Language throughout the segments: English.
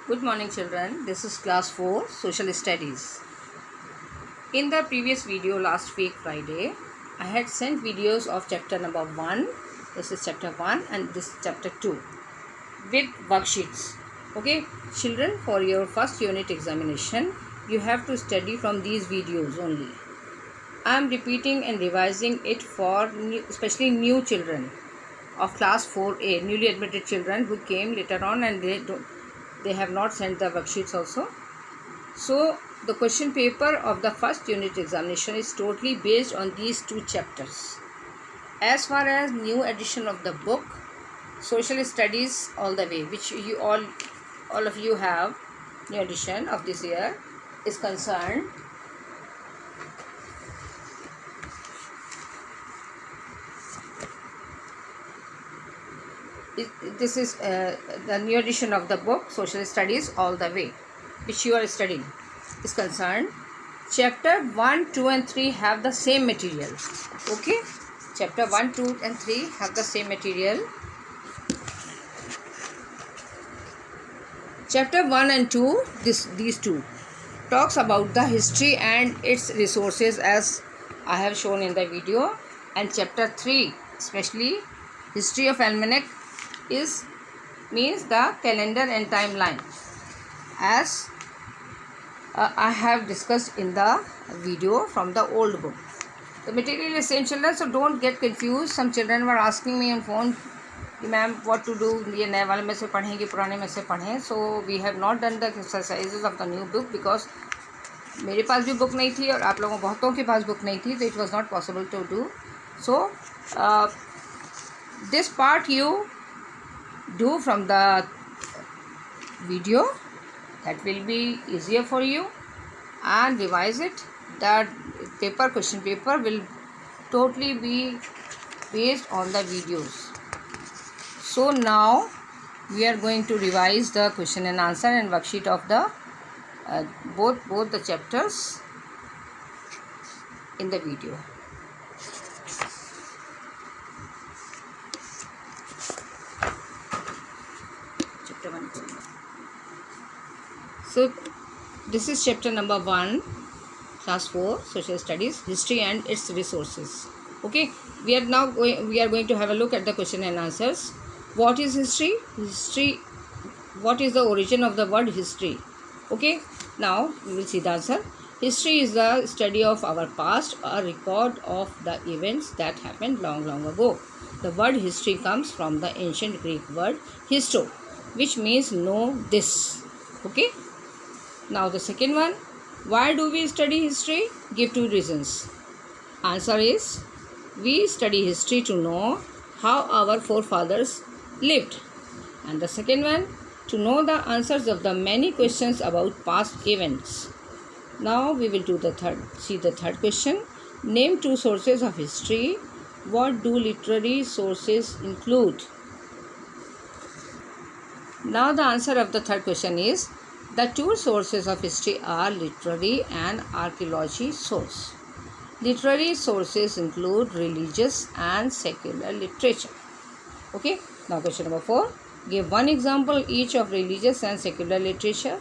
Good morning children, this is class 4 social studies. In the previous video last week Friday, I had sent videos of chapter number 1, this is chapter 1 and this is chapter 2 with worksheets. Okay, children, for your first unit examination, you have to study from these videos only. I am repeating and revising it for especially new children of class 4A, newly admitted children who came later on and they have not sent the worksheets also. So the question paper of the first unit examination is totally based on these two chapters. As far as new edition of the book social studies all the way, which you all of you have, new edition of this year is concerned, this is the new edition of the book social studies all the way, which you are studying, is concerned. Chapter 1, 2 and 3 have the same material. Okay, chapter 1, 2 and 3 have the same material. Chapter 1 and 2, these two talks about the history and its resources as I have shown in the video, and chapter 3 especially history of almanac means the calendar and timeline, as I have discussed in the video from the old book. The material is same children, so don't get confused. Some children were asking me on phone, ma'am, what to do, ये नए वाले में से पढ़ें कि पुराने में से पढ़ें. So we have not done the exercises of the new book because मेरे पास भी बुक नहीं थी और आप लोगों बहुतों के पास बुक नहीं थी, so it was not possible to do. So this part you do from the video, that will be easier for you, and revise it. That question paper will totally be based on the videos. So now we are going to revise the question and answer and worksheet of the both the chapters in the video. Chapter 1. So this is chapter number 1, class 4 social studies, history and its resources. Okay, we are going to have a look at the question and answers. What is history? What is the origin of the word history? Okay, now we will see the answer. History is the study of our past, a record of the events that happened long ago. The word history comes from the ancient Greek word histo, which means know this. Okay, now the second one, why do we study history? Give 2 reasons. Answer is, we study history to know how our forefathers lived. And the second one, to know the answers of the many questions about past events. Now we will do the third question. Name 2 sources of history. What do literary sources include? Now the answer of the third question is, the 2 sources of history are literary and archaeology source. Literary sources include religious and secular literature. Okay, now question number 4. Give 1 example each of religious and secular literature.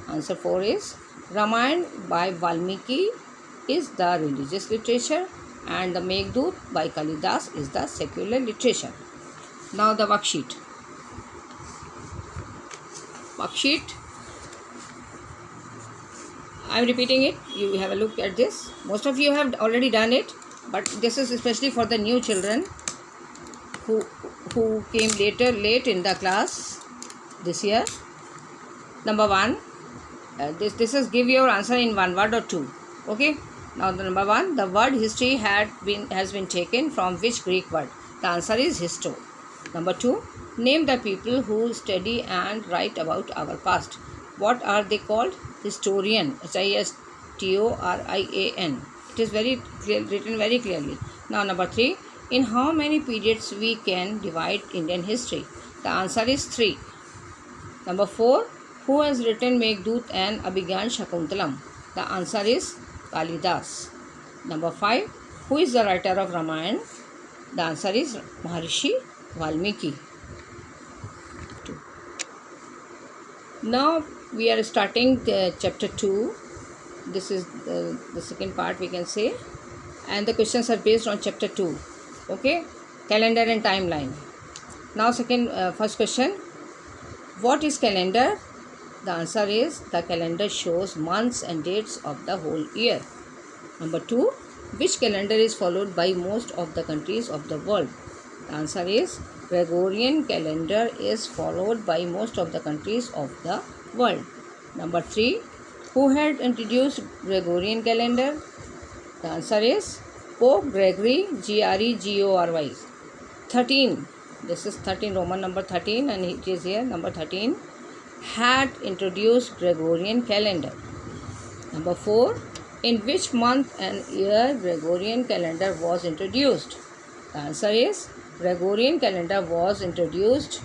Answer 4 is, Ramayana by Valmiki is the religious literature and the Meghdut by Kalidas is the secular literature. Now the worksheet. I am repeating it. You have a look at this. Most of you have already done it, but this is especially for the new children who came late in the class this year. Number 1, this is give your answer in 1 word or 2. Okay, now the number 1, the word history has been taken from which Greek word? The answer is histo. Number 2, name the people who study and write about our past. What are they called? Historian. HISTORIAN. It is written very clearly. Now number 3, in how many periods we can divide Indian history? The answer is 3. Number 4, who has written Meghdut and Abhigyan Shakuntalam? The answer is Kalidas. Number 5, who is the writer of Ramayana? The answer is Maharishi Valmiki. Now we are starting chapter 2. This is the second part, we can say, and the questions are based on chapter 2. Okay, calendar and timeline. Now first question, what is calendar? The answer is the calendar shows months and dates of the whole year. Number 2, which calendar is followed by most of the countries of the world? The answer is Gregorian calendar is followed by most of the countries of the world. Number 3, who had introduced Gregorian calendar? The answer is Pope Gregory, Gregory. 13, this is 13, Roman number 13, and it is here number 13, had introduced Gregorian calendar. Number 4, in which month and year Gregorian calendar was introduced? The answer is Gregorian calendar was introduced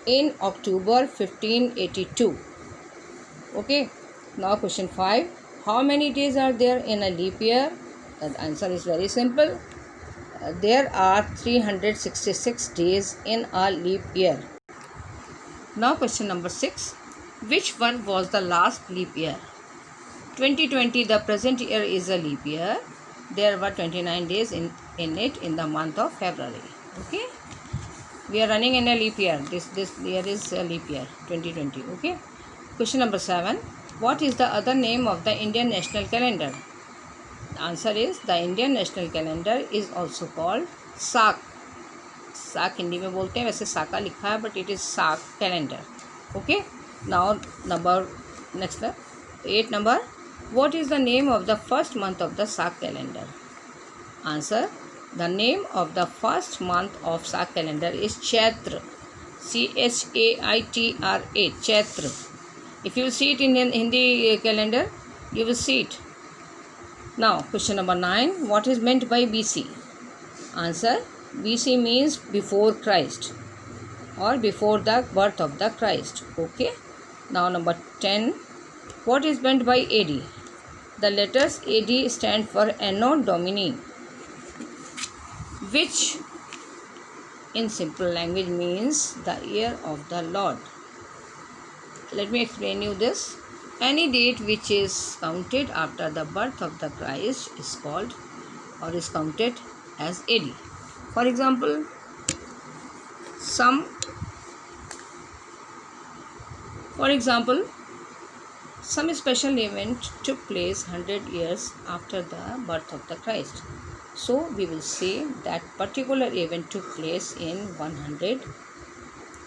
in October 1582. Okay, now question 5, how many days are there in a leap year? The answer is very simple. There are 366 days in a leap year. Now question number 6, which one was the last leap year? 2020, the present year, is a leap year. There were 29 days in it in the month of February. Okay, we are running in a leap year. This year is a leap year, 2020. Okay, question number 7, what is the other name of the Indian national calendar? The answer is the Indian national calendar is also called SAK. SAK Hindi में बोलते हैं, वैसे साका लिखा है, but it is SAK calendar. Okay, now next 8 number, what is the name of the first month of the SAK calendar? Answer, the name of the first month of SAK calendar is Chaitra. Chaitra, Chaitra. If you see it in Hindi calendar, you will see it. Now question number 9, what is meant by BC? Answer, BC means before Christ or before the birth of the Christ. Okay, now number 10, what is meant by AD? The letters AD stand for Anno Domini, which in simple language means the year of the Lord. Let me explain you this. Any date which is counted after the birth of the Christ is called or is counted as AD. For example, some special event took place 100 years after the birth of the Christ. So we will say that particular event took place in 100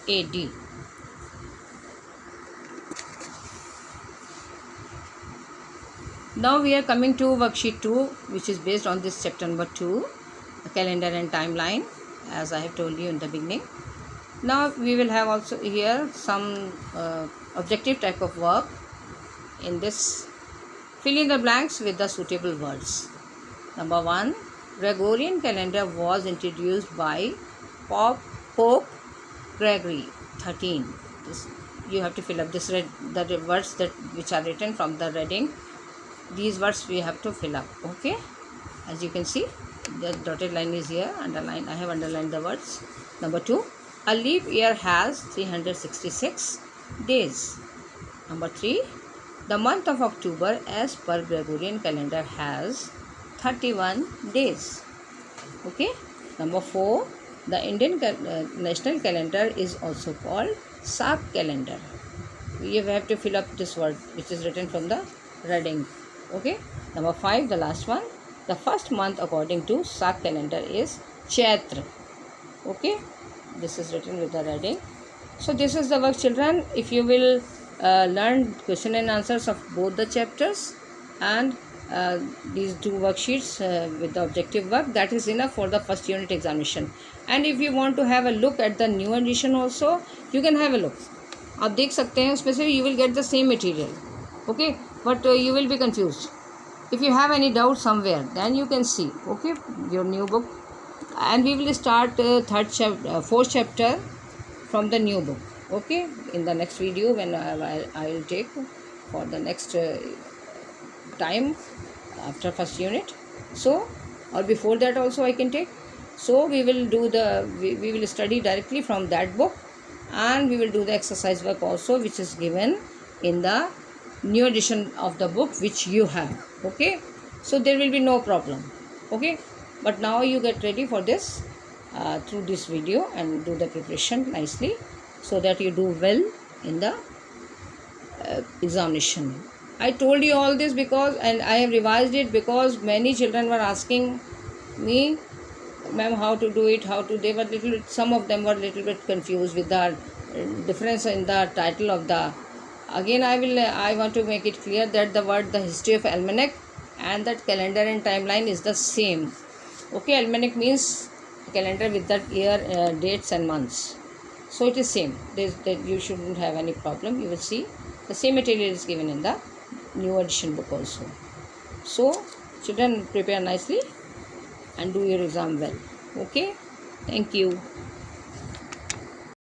AD. Now we are coming to worksheet 2, which is based on this chapter number 2, calendar and timeline, as I have told you in the beginning. Now we will have also here some objective type of work. In this, fill in the blanks with the suitable words. Number 1, Gregorian calendar was introduced by Pope Gregory 13. You have to fill up the words which are written from the reading. These words we have to fill up. Okay, as you can see, the dotted line is here, underlined. I have underlined the words. Number 2, a leap year has 366 days. Number 3, the month of October as per Gregorian calendar has 31 days. Okay. Number 4, the Indian national calendar is also called SAK calendar. You have to fill up this word which is written from the reading. Okay. Number 5, the last one, the first month according to SAK calendar is Chaitra. Okay, this is written with the reading. So this is the work, children. If you will learn question and answers of both the chapters and these 2 worksheets with the objective work, that is enough for the first unit examination. And if you want to have a look at the new edition also, you can have a look. आप देख सकते हैं उसमें से, you will get the same material. Okay, but you will be confused. If you have any doubt somewhere, then you can see, okay, your new book. And we will start fourth chapter from the new book. Okay, in the next video when I will take for the next time after first unit. So, or before that also I can take. So we will do we will study directly from that book, and we will do the exercise work also, which is given in the new edition of the book which you have. Okay, so there will be no problem. Okay, but now you get ready for this through this video and do the preparation nicely so that you do well in the examination. I told you all this because, and I have revised it because many children were asking me, ma'am, how to do it, they were some of them were little bit confused with the difference in the title of the. Again, I want to make it clear that the history of almanac and that calendar and timeline is the same. Okay, almanac means calendar with that year, dates and months. So it is same. You shouldn't have any problem. You will see the same material is given in the new edition book also. So children, prepare nicely and do your exam well. Okay, thank you.